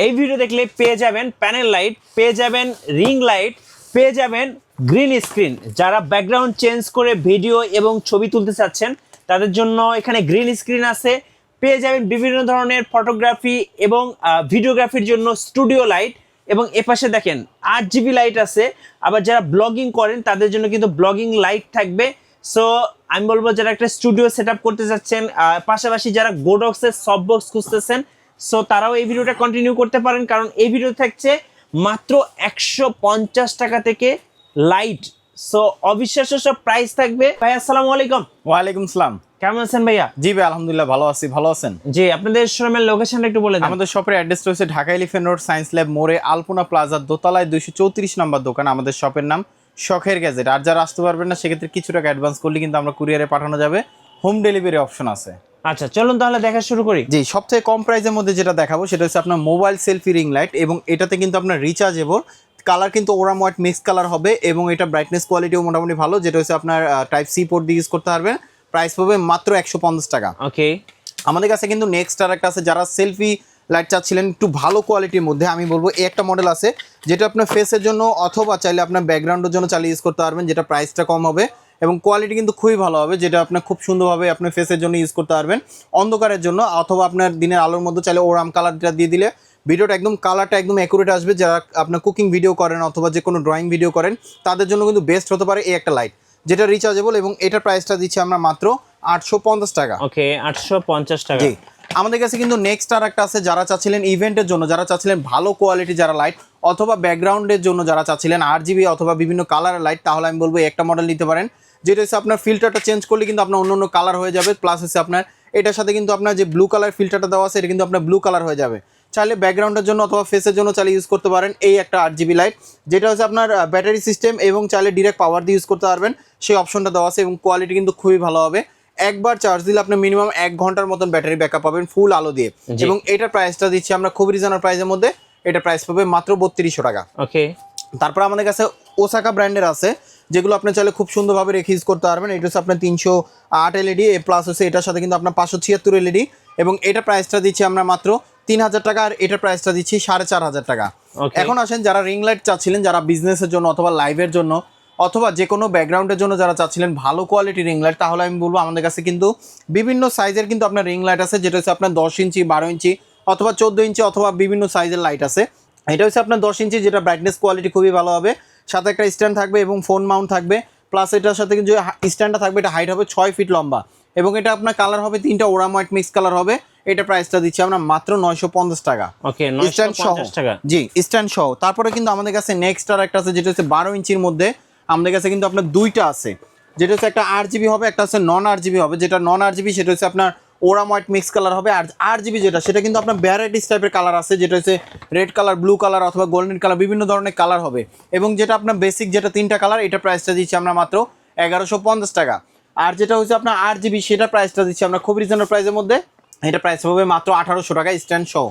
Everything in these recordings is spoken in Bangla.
এই ভিডিও দেখলে পেয়ে যাবেন প্যানেল লাইট, পেয়ে যাবেন রিং লাইট, পেয়ে যাবেন গ্রিন স্ক্রিন। যারা ব্যাকগ্রাউন্ড চেঞ্জ করে ভিডিও এবং ছবি তুলতে চাচ্ছেন তাদের জন্য এখানে গ্রিন স্ক্রিন আছে। পেয়ে যাবেন বিভিন্ন ধরনের ফটোগ্রাফি এবং ভিডিওগ্রাফির জন্য স্টুডিও লাইট, এবং এপাশে দেখেন 8GB লাইট আছে। আবার যারা ব্লগিং করেন তাদের জন্য কিন্তু ব্লগিং লাইট থাকবে। সো আমি বলবো যারা একটা স্টুডিও সেট আপ করতে চাচ্ছেন, পাশাপাশি যারা গোডক্সের সফট বক্স খুঁজতেছেন, সো তারাও এই ভিডিওটা কন্টিনিউ করতে পারেন, কারণ এই ভিডিও থাকছে মাত্র 150 টাকা থেকে লাইট। সো অবিশ্বাস্য সব প্রাইস থাকবে। ভাই আসসালামু আলাইকুম। ওয়ালাইকুম সালাম। কেমন আছেন ভাইয়া? জি ভাই আলহামদুলিল্লাহ ভালো আছি, ভালো আছেন? জি, আপনাদের শোরুমের লোকেশনটা একটু বলে দেন। আমাদের শপের অ্যাড্রেস রয়েছে Dhaka elephant road, science lab মোড়ে, আলপনা প্লাজার দোতলায় 234 নম্বর দোকান। আমাদের শপের নাম শখের গ্যাজেট। আর যারা আসতে পারবেন না সেক্ষেত্রে কিছু টাকা অ্যাডভান্স করলে কিন্তু আমরা কুরিয়ারে পাঠানো যাবে, হোম ডেলিভারি অপশন আছে। আচ্ছা চলুন তাহলে দেখা শুরু করি। জি, সবথেকে কম প্রাইসের মধ্যে যেটা দেখাবো সেটা হচ্ছে আপনার মোবাইল সেলফি রিং লাইট, এবং এটাতে কিন্তু আপনার রিচার্জেবল, কালার কিন্তু ওরাম হোয়াইট মিক্স কালার হবে, এবং এটা ব্রাইটনেস কোয়ালিটিও মোটামুটি ভালো, যেটা হচ্ছে আপনার টাইপ সি পোর্ট দিয়ে ইউজ করতে পারবেন। প্রাইস পাবে মাত্র 150 টাকা। ওকে, আমাদের কাছে কিন্তু নেক্সট আর একটা আছে, যারা সেলফি লাইট চাচ্ছিলেন একটু ভালো কোয়ালিটির মধ্যে, আমি বলবো এই একটা মডেল আছে যেটা আপনার ফেসের জন্য অথবা চাইলে আপনার ব্যাকগ্রাউন্ডের জন্য চালিয়ে ইউজ করতে পারবেন, যেটা প্রাইসটা কম হবে এবং কোয়ালিটি কিন্তু খুবই ভালো হবে, যেটা আপনার খুব সুন্দরভাবে আপনার ফেসের জন্য ইউজ করতে পারবেন, অন্ধকারের জন্য অথবা আপনার দিনের আলোর মধ্যে চাইলে ওরাম কালারটা দিয়ে দিলে ভিডিওটা একদম কালারটা একদম অ্যাকুরেট আসবে। যারা আপনার কুকিং ভিডিও করেন অথবা যে কোনো ড্রয়িং ভিডিও করেন তাদের জন্য কিন্তু বেস্ট হতে পারে এই একটা লাইট, যেটা রিচার্জেবল, এবং এটার প্রাইসটা দিচ্ছি আমরা মাত্র 850 টাকা। ওকে, 850 টাকা। জি, আমাদের কাছে কিন্তু নেক্সট আর একটা আছে, যারা চাচ্ছিলেন ইভেন্টের জন্য, যারা চাচ্ছিলেন ভালো কোয়ালিটি যারা লাইট, অথবা ব্যাকগ্রাউন্ডের জন্য যারা চাচ্ছিলেন 8GB অথবা বিভিন্ন কালারের লাইট, তাহলে আমি বলবো একটা মডেল নিতে পারেন, যেটা হচ্ছে আপনার ফিল্টারটা চেঞ্জ করলে কিন্তু আপনার অন্য অন্য কালার হয়ে যাবে, প্লাস হচ্ছে আপনার এটার সাথে কিন্তু আপনার যে ব্লু কালার ফিল্টারটা দেওয়া আছে এটা কিন্তু আপনার ব্লু কালার হয়ে যাবে। চাইলে ব্যাকগ্রাউন্ডের জন্য অথবা ফেসের জন্য চাইলে ইউজ করতে পারেন এই একটা 8GB লাইট, যেটা হচ্ছে আপনার ব্যাটারি সিস্টেম, এবং চাইলে ডিরেক্ট পাওয়ার দিয়ে ইউজ করতে পারবেন, সেই অপশনটা দেওয়া আছে, এবং কোয়ালিটি কিন্তু খুবই ভালো হবে। একবার চার্জ দিলে আপনি মিনিমাম 1 ঘন্টার মতন ব্যাটারি ব্যাকআপ পাবেন ফুল আলো দিয়ে, এবং এটার প্রাইসটা দিচ্ছি আমরা খুব রিজনেবল প্রাইসের মধ্যে। এটা প্রাইস পাবে মাত্র 3200 টাকা। ওকে, তারপর আমাদের কাছে ওসাকা ব্র্যান্ডের আছে, যেগুলো আপনি চাইলে খুব সুন্দরভাবে রেখে ইউজ করতে পারবেন। এটা হচ্ছে আপনার 308 এলইডি প্লাস হচ্ছে এটার সাথে কিন্তু আপনার 576 এলইডি, এবং এটা প্রাইসটা দিচ্ছি আমরা মাত্র 3000 টাকা, আর এটার প্রাইসটা দিচ্ছি 4500 টাকা। এখন আসেন যারা রিং লাইট চাচ্ছিলেন, যারা বিজনেসের জন্য অথবা লাইভের জন্য অথবা যে কোনো ব্যাকগ্রাউন্ডের জন্য যারা চাচ্ছিলেন ভালো কোয়ালিটি রিং লাইট, তাহলে আমি বলবো আমাদের কাছে কিন্তু বিভিন্ন সাইজের কিন্তু আপনার রিং লাইট আছে, যেটা হচ্ছে আপনার 10 ইঞ্চি, 12 ইঞ্চি অথবা 14 ইঞ্চি অথবা বিভিন্ন সাইজের লাইট আছে। এটা হচ্ছে আপনার 10 ইঞ্চি, যেটা ব্রাইটনেস কোয়ালিটি খুবই ভালো হবে, সাথে একটা স্ট্যান্ড থাকবে এবং ফোন মাউন্ট থাকবে, প্লাস এটার সাথে কিন্তু স্ট্যান্ডটা থাকবে, এটা হাইট হবে 6 ফিট লম্বা, এবং এটা আপনার কালার হবে 3টা ওরাম হোয়াইট মিক্স কালার হবে। এটা প্রাইসটা দিচ্ছি আমরা মাত্র 950 টাকা। ওকে, 950 টাকা। জি, স্ট্যান্ড সহ। তারপরে কিন্তু আমাদের কাছে নেক্সট আর একটা আছে, যেটা হচ্ছে 12 ইঞ্চির মধ্যে। আমাদের কাছে কিন্তু আপনার দুইটা আছে, যেটা হচ্ছে একটা 8GB হবে, একটা হচ্ছে নন 8GB হবে। যেটা নন 8GB সেটা হচ্ছে আপনার ওরাম হোয়াইট মিক্স কালার হবে, আর 8GB যেটা সেটা কিন্তু আপনার ভ্যারাইটিস টাইপের কালার আছে, যেটা হচ্ছে রেড কালার, ব্লু কালার অথবা গোল্ডেন কালার, বিভিন্ন ধরনের কালার হবে, এবং যেটা আপনার বেসিক যেটা 3টা কালার, এটা প্রাইসটা দিচ্ছি আমরা মাত্র 1150 টাকা। আর যেটা হচ্ছে আপনার 8GB সেটা প্রাইসটা দিচ্ছি আমরা খুব রিজনেবল প্রাইসের মধ্যে, এটা প্রাইস হবে মাত্র 1800 টাকা স্ট্যান্ড সহ।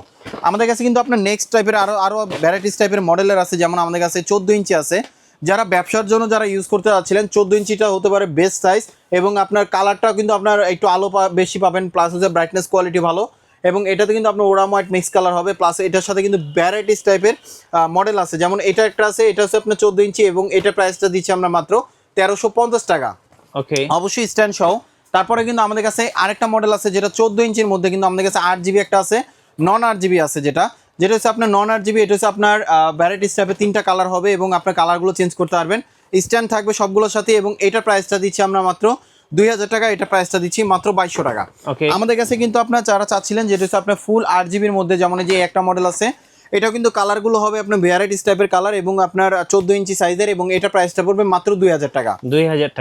আমাদের কাছে কিন্তু আপনার নেক্সট টাইপের আরও ভ্যারাইটিস টাইপের মডেলের আছে, যেমন আমাদের কাছে 14 ইঞ্চি আছে, যারা ব্যবসার জন্য যারা ইউজ করতে চাচ্ছিলেন 14 ইঞ্চিটা হতে পারে বেস্ট সাইজ, এবং আপনার কালারটাও কিন্তু আপনার একটু আলো বেশি পাবেন, প্লাস হচ্ছে ব্রাইটনেস কোয়ালিটি ভালো, এবং এটাতে কিন্তু আপনার ওরাম হোয়াইট মিক্স কালার হবে, প্লাস এটার সাথে কিন্তু ভ্যারাইটিস টাইপের মডেল আছে, যেমন এটা একটা আছে, এটা হচ্ছে আপনার 14 ইঞ্চি, এবং এটা প্রাইসটা দিচ্ছি আমরা মাত্র 1350 টাকা। ওকে, অবশ্যই স্ট্যান্ড সহ। তারপরে কিন্তু আমাদের কাছে আরেকটা মডেল আছে, যেটা 14 ইঞ্চির মধ্যে, কিন্তু আমাদের কাছে 8GB একটা আছে, নন 8GB আছে, যেটা হচ্ছে আপনার নন 8GB। এটা হচ্ছে আপনার ভ্যারাইটিস টাইপের 3টা কালার হবে, এবং আপনার কালারগুলো চেঞ্জ করতে পারবেন, স্ট্যান্ড থাকবে সবগুলোর সাথে, এবং এটার প্রাইসটা দিচ্ছি আমরা মাত্র 2000 টাকা। এটা প্রাইসটা দিচ্ছি মাত্র 2200 টাকা। আমাদের কাছে কিন্তু আপনার যারা চাচ্ছিলেন যেটা হচ্ছে আপনার ফুল 8GBর মধ্যে, যেমন যে একটা মডেল আছে, এটাও কিন্তু কালারগুলো হবে আপনার ভ্যারাইটিস টাইপের কালার, এবং আপনার 14 ইঞ্চি সাইজের, এবং এটা প্রাইসটা পড়বে মাত্র 2000 টাকা।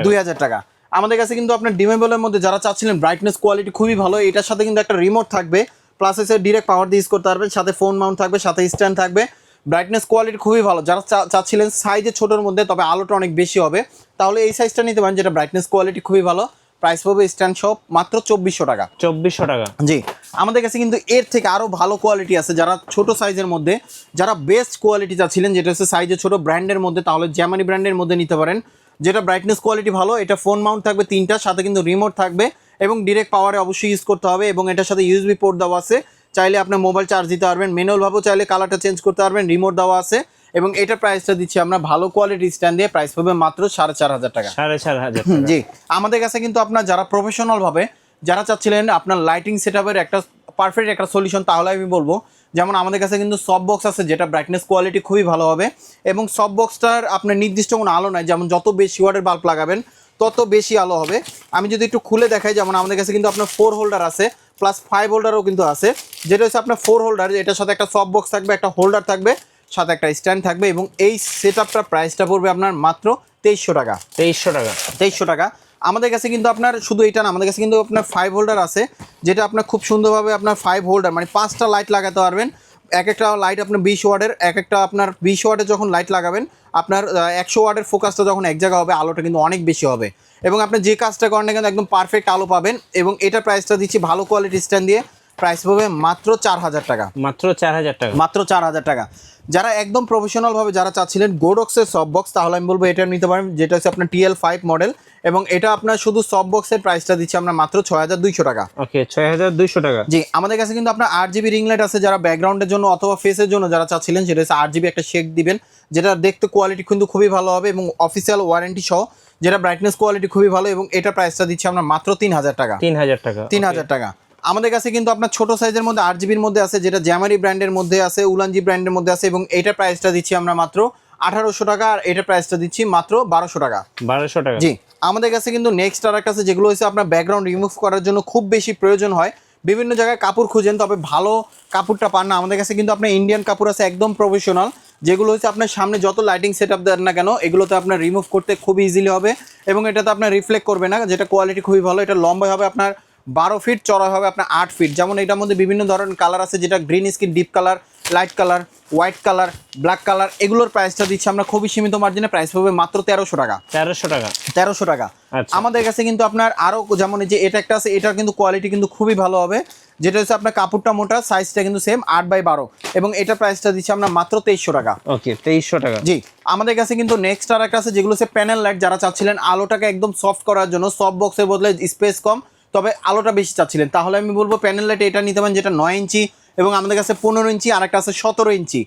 2000 টাকা। আমাদের কাছে কিন্তু আপনার ডিমেবলের মধ্যে যারা চাচ্ছিলেন ব্রাইটনেস কোয়ালিটি খুবই ভালো, এটার সাথে কিন্তু একটা রিমোট থাকবে, প্লাস এসে ডিরেক্ট পাওয়ার দিয়ে ইউজ করতে পারবেন, সাথে ফোন মাউন্ট থাকবে, সাথে স্ট্যান্ড থাকবে, ব্রাইটনেস কোয়ালিটি খুবই ভালো। যারা চাচ্ছিলেন সাইজে ছোটোর মধ্যে তবে আলোটা অনেক বেশি হবে, তাহলে এই সাইজটা নিতে পারেন, যেটা ব্রাইটনেস কোয়ালিটি খুবই ভালো। প্রাইস পাবে স্ট্যান্ড সহ মাত্র 2400 টাকা। 2400 টাকা। জি, আমাদের কাছে কিন্তু এর থেকে আরও ভালো কোয়ালিটি আছে, যারা ছোট সাইজের মধ্যে যারা বেস্ট কোয়ালিটি চাচ্ছিলেন, যেটা হচ্ছে সাইজে ছোট ব্র্যান্ডের মধ্যে, তাহলে জ্যামানি ব্র্যান্ডের মধ্যে নিতে পারেন, যেটা ব্রাইটনেস কোয়ালিটি ভালো। এটা ফোন মাউন্ট থাকবে 3টা, সাথে কিন্তু রিমোট থাকবে, এবং ডিরেক্ট পাওয়ারে অবশ্যই ইউজ করতে হবে, এবং এটার সাথে USB পোর্ট দেওয়া আছে, চাইলে আপনি মোবাইল চার্জ দিতে পারবেন, ম্যানুয়াল ভাবেও চাইলে কালারটা চেঞ্জ করতে পারবেন, রিমোট দেওয়া আছে। এবং এটা প্রাইসটা দিচ্ছি আমরা ভালো কোয়ালিটি স্ট্যান্ড দিয়ে, প্রাইস পাবে মাত্র 4,500 টাকা। 4,500 টাকা। জি, আমাদের কাছে কিন্তু আপনার যারা প্রফেশনাল ভাবে যারা চাচ্ছিলেন আপনার লাইটিং সেটআপের একটা পারফেক্ট একটা সলিউশন, তাহলে আমি বলবো যেমন আমাদের কাছে কিন্তু সফট বক্স আছে, যেটা ব্রাইটনেস কোয়ালিটি খুবই ভালো হবে। এবং সফট বক্সটার আপনার নির্দিষ্ট কোনো আলো নাই, যেমন যত বেশি ওয়াটের বাল্ব লাগাবেন তত বেশি আলো হবে। আমি যদি একটু খুলে দেখাই, যেমন আমাদের কাছে কিন্তু আপনার 4 হোল্ডার আছে, প্লাস 5 হোল্ডারও কিন্তু আছে, যেটা হচ্ছে আপনার 4 হোল্ডার, এটার সাথে একটা সফট বক্স থাকবে, একটা হোল্ডার থাকবে, সাথে একটা স্ট্যান্ড থাকবে। এবং এই সেটআপটার প্রাইসটা পড়বে আপনার মাত্র 2300 টাকা। 2300 টাকা। 2300 টাকা। আমাদের কাছে কিন্তু আপনার শুধু এটা না, আমাদের কাছে কিন্তু আপনার 5 হোল্ডার আছে, যেটা আপনার খুব সুন্দরভাবে আপনার 5 হোল্ডার মানে 5টা লাইট লাগাতে পারবেন। এক একটা লাইট আপনার 20 ওয়াটের, এক একটা আপনার 20 ওয়াটের যখন লাইট লাগাবেন আপনার 100 ওয়াটের ফোকাসটা যখন এক জায়গা হবে, আলোটা কিন্তু অনেক বেশি হবে। এবং আপনি যে কাজটা করেন না কিন্তু একদম পারফেক্ট আলো পাবেন। এবং এটা প্রাইসটা দিচ্ছি ভালো কোয়ালিটি স্ট্যান্ড দিয়ে, প্রাইস পাবে মাত্র 4000 টাকা। মাত্র 4000 টাকা। মাত্র 4000 টাকা। যারা একদম প্রফেশনাল ভাবে যারা চাচ্ছিলেন গোডক্সের সফট বক্স, তাহলে আমি বলবো এটা নিতে পারেন, যেটা হচ্ছে আপনার TL5 মডেল। এবং এটা আপনার শুধু সফট বক্সের প্রাইসটা দিচ্ছি আমরা মাত্র 6200 টাকা। ওকে, 6200 টাকা। জি, আমাদের কাছে কিন্তু আপনার 8GB রিং লাইট আছে, যারা ব্যাকগ্রাউন্ডের জন্য অথবা ফেসের জন্য যারা চাচ্ছিলেন, সেটা হচ্ছে 8GB একটা শেক দিবেন, যেটা দেখতে কোয়ালিটি কিন্তু খুবই ভালো হবে এবং অফিসিয়াল ওয়ারেন্টি সহ, যেটা ব্রাইটনেস কোয়ালিটি খুবই ভালো। এবং এটা প্রাইসটা দিচ্ছি আমরা মাত্র 3000 টাকা। 3000 টাকা। 3000 টাকা। আমাদের কাছে কিন্তু আপনার ছোট সাইজের মধ্যে 8GBর মধ্যে আছে, যেটা জ্যামারি ব্র্যান্ডের মধ্যে আছে, উলানজি ব্র্যান্ডের মধ্যে আছে। এবং এটা প্রাইসটা দিচ্ছি আমরা মাত্র 1800 টাকা। আর এটা প্রাইসটা দিচ্ছি মাত্র 1200 টাকা। 1200 টাকা। জি, আমাদের কাছে কিন্তু নেক্সট আর একটা আছে, যেগুলো হচ্ছে আপনার ব্যাকগ্রাউন্ড রিমুভ করার জন্য খুব বেশি প্রয়োজন হয়, বিভিন্ন জায়গায় কাপড় খুঁজেন তবে ভালো কাপড়টা পান না। আমাদের কাছে কিন্তু আপনার ইন্ডিয়ান কাপড় আছে একদম প্রফেশনাল, যেগুলো হচ্ছে আপনার সামনে যত লাইটিং সেট আপ দেন না কেন, এগুলোতে আপনার রিমুভ করতে খুব ইজিলি হবে এবং এটাতে আপনার রিফ্লেক্ট করবে না, যেটা কোয়ালিটি খুবই ভালো। এটা লম্বা হবে আপনার 12 ফিট, চড়া হবে আপনার 8 ফিট। যেমন এটার মধ্যে বিভিন্ন ধরনের কালার আছে, যেটা green skin, deep colour, light colour, white colour, black colour. এগুলোর প্রাইসটা দিচ্ছি আমরা খুবই সীমিত মার্জিনে, প্রাইস পাবে মাত্র 1300 টাকা। 1300 টাকা। 1300 টাকা। আচ্ছা। আমাদের কাছে কিন্তু আপনার আরও যেমন এই যে এটা একটা আছে, এটার কিন্তু কোয়ালিটি কিন্তু খুবই ভালো হবে, যেটা হচ্ছে আপনার কাপড়টা মোটা, সাইজটা কিন্তু সেম 8x12 এবং এটা প্রাইসটা দিচ্ছি আমরা মাত্র 2300 টাকা। ওকে, 2300 টাকা। জি, আমাদের কাছে কিন্তু নেক্সট আর একটা আছে, যেগুলো হচ্ছে প্যানেল লাইট। যারা চাচ্ছিলেন আলোটাকে একদম সফট করার জন্য, সফট বক্সের বদলে স্পেস কম তবে আলোটা বেশি চাচ্ছিলেন, তাহলে আমি বলবো প্যানেল লাইট এটা নিতে পারেন, যেটা 9 ইঞ্চি এবং আমাদের কাছে 15 ইঞ্চি, আর একটা আছে 17 ইঞ্চি।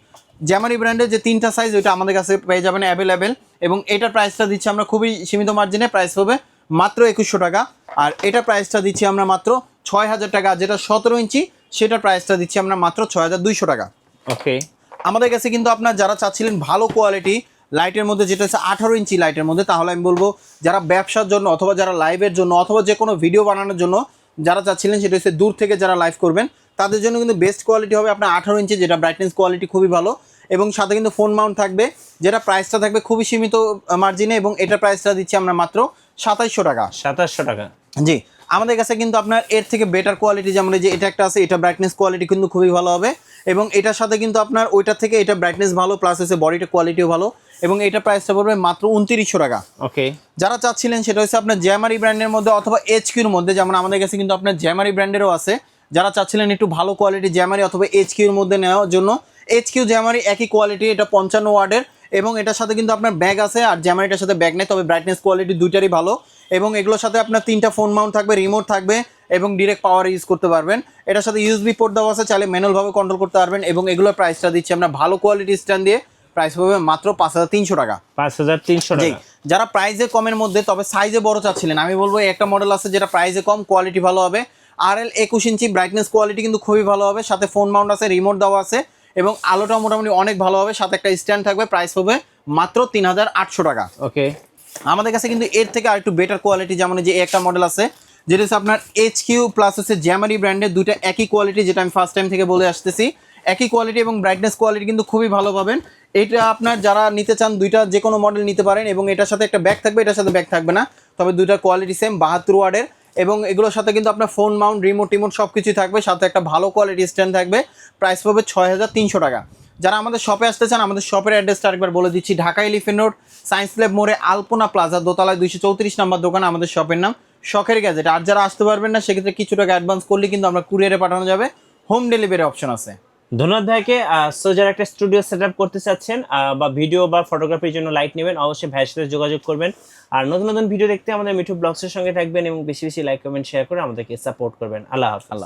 জ্যামারি ব্র্যান্ডের যে 3টা সাইজ, ওইটা আমাদের কাছে পেয়ে যাবেন অ্যাভেলেবেল। এবং এটার প্রাইসটা দিচ্ছি আমরা খুবই সীমিত মার্জিনে, প্রাইস হবে মাত্র 2100 টাকা। আর এটা প্রাইসটা দিচ্ছি আমরা মাত্র 6000 টাকা। যেটা 17 ইঞ্চি সেটার প্রাইসটা দিচ্ছি আমরা মাত্র 6200 টাকা। ওকে। আমাদের কাছে কিন্তু আপনার যারা চাচ্ছিলেন ভালো কোয়ালিটি লাইটের মধ্যে, যেটা হচ্ছে 18 ইঞ্চি লাইটের মধ্যে, তাহলে আমি বলবো যারা ব্যবসার জন্য অথবা যারা লাইভের জন্য অথবা যে কোনো ভিডিও বানানোর জন্য যারা চাচ্ছিলেন, সেটা হচ্ছে দূর থেকে যারা লাইভ করবেন, তাদের জন্য কিন্তু বেস্ট কোয়ালিটি হবে আপনার 18 ইঞ্চি, যেটা ব্রাইটনেস কোয়ালিটি খুবই ভালো এবং সাথে কিন্তু ফোন মাউন্ট থাকবে, যেটা প্রাইসটা থাকবে খুবই সীমিত মার্জিনে। এবং এটা প্রাইসটা দিচ্ছি আমরা মাত্র 2700 টাকা। 2700 টাকা। জি, আমাদের কাছে কিন্তু আপনার এর থেকে বেটার কোয়ালিটি, যেমন এই যে এটা একটা আছে, এটা ব্রাইটনেস কোয়ালিটি কিন্তু খুবই ভালো হবে এবং এটার সাথে কিন্তু আপনার ওইটার থেকে এটা ব্রাইটনেস ভালো, প্লাস হচ্ছে বডিটা কোয়ালিটিও ভালো এবং এটা প্রাইসটা পড়বে মাত্র 2900 টাকা। ওকে। যারা চাচ্ছিলেন সেটা হচ্ছে আপনার জ্যামারি ব্র্যান্ডের মধ্যে অথবা HQর মধ্যে, যেমন আমাদের কাছে কিন্তু আপনার জ্যামারি ব্র্যান্ডেরও আছে। যারা চাচ্ছিলেন একটু ভালো কোয়ালিটি জ্যামারি অথবা HQর মধ্যে নেওয়ার জন্য, HQ জ্যামারি একই কোয়ালিটি, এটা 55 ওয়াটের এবং এটার সাথে কিন্তু আপনার ব্যাগ আছে, আর জ্যামারিটার সাথে ব্যাগ নেই, তবে ব্রাইটনেস কোয়ালিটি দুইটারই ভালো। এবং এগুলোর সাথে আপনার 3টা ফোন মাউন্ট থাকবে, রিমোট থাকবে এবং ডিরেক্ট পাওয়ার ইউজ করতে পারবেন। এটার সাথে USB পোর্ট দেওয়া আছে, চাইলে ম্যানুয়ালভাবে কন্ট্রোল করতে পারবেন। এবং এগুলোর প্রাইসটা দিচ্ছি আমরা ভালো কোয়ালিটি স্ট্যান্ড দিয়ে, প্রাইস পাবে মাত্র 5300 টাকা। 5300 জি, টাকা। যারা প্রাইসে কমের মধ্যে তবে সাইজে বড় চাচ্ছিলেন, আমি বলবো একটা মডেল আছে যেটা প্রাইসে কম, কোয়ালিটি ভালো হবে, RL 21 ইঞ্চি, ব্রাইটনেস কোয়ালিটি কিন্তু খুবই ভালো হবে, সাথে ফোন মাউন্ট আছে, রিমোট দেওয়া আছে এবং আলোটা মোটামুটি অনেক ভালো হবে, সাথে একটা স্ট্যান্ড থাকবে, প্রাইস হবে মাত্র 3800 টাকা। ওকে। আমাদের কাছে কিন্তু এর থেকে আরেকটু বেটার কোয়ালিটি, যেমন যে একটা মডেল আছে, যেটা হচ্ছে আপনার HQ প্লাস হচ্ছে জ্যামারি ব্র্যান্ডের, দুইটা একই কোয়ালিটি, যেটা আমি ফার্স্ট টাইম থেকে বলে আসতেছি, একই কোয়ালিটি এবং ব্রাইটনেস কোয়ালিটি কিন্তু খুবই ভালো পাবেন। এটা আপনার যারা নিতে চান দুইটা যে কোনো মডেল নিতে পারেন এবং এটার সাথে একটা ব্যাগ থাকবে, এটার সাথে ব্যাগ থাকবে না, তবে দুইটার কোয়ালিটি সেম, 72 ওয়াটের এবং এগুলোর সাথে কিন্তু আপনার ফোন মাউন্ট, রিমোট সব কিছুই থাকবে, সাথে একটা ভালো কোয়ালিটি স্ট্যান্ড থাকবে, প্রাইস পাবে 6300 টাকা। যারা আমাদের শপে আসতে চান, আমাদের শপের অ্যাড্রেসটা আরেকবার বলে দিচ্ছি, Dhaka elephant road, science lab মোড়ে, আলপনা প্লাজা দোতলায় 234 নম্বর দোকান, আমাদের শপের নাম শখের গ্যাজেট। আর যারা আসতে পারবেন না, সেক্ষেত্রে কিছু টাকা অ্যাডভান্স করলে কিন্তু আমরা কুরিয়ারে পাঠানো যাবে, হোম ডেলিভারি অপশন আছে। ধন্যবাদ ভাইকে। সো যারা একটা স্টুডিও সেট আপ করতে চাচ্ছেন বা ভিডিও বা ফটোগ্রাফির জন্য লাইট নেবেন, অবশ্যই ভাইয়ের সাথে যোগাযোগ করবেন। আর নতুন নতুন ভিডিও দেখতে আমাদের মিঠু ব্লগসের সঙ্গে থাকবেন এবং বেশি বেশি লাইক কমেন্ট শেয়ার করে আমাদেরকে সাপোর্ট করবেন। আল্লাহ হাফেজ।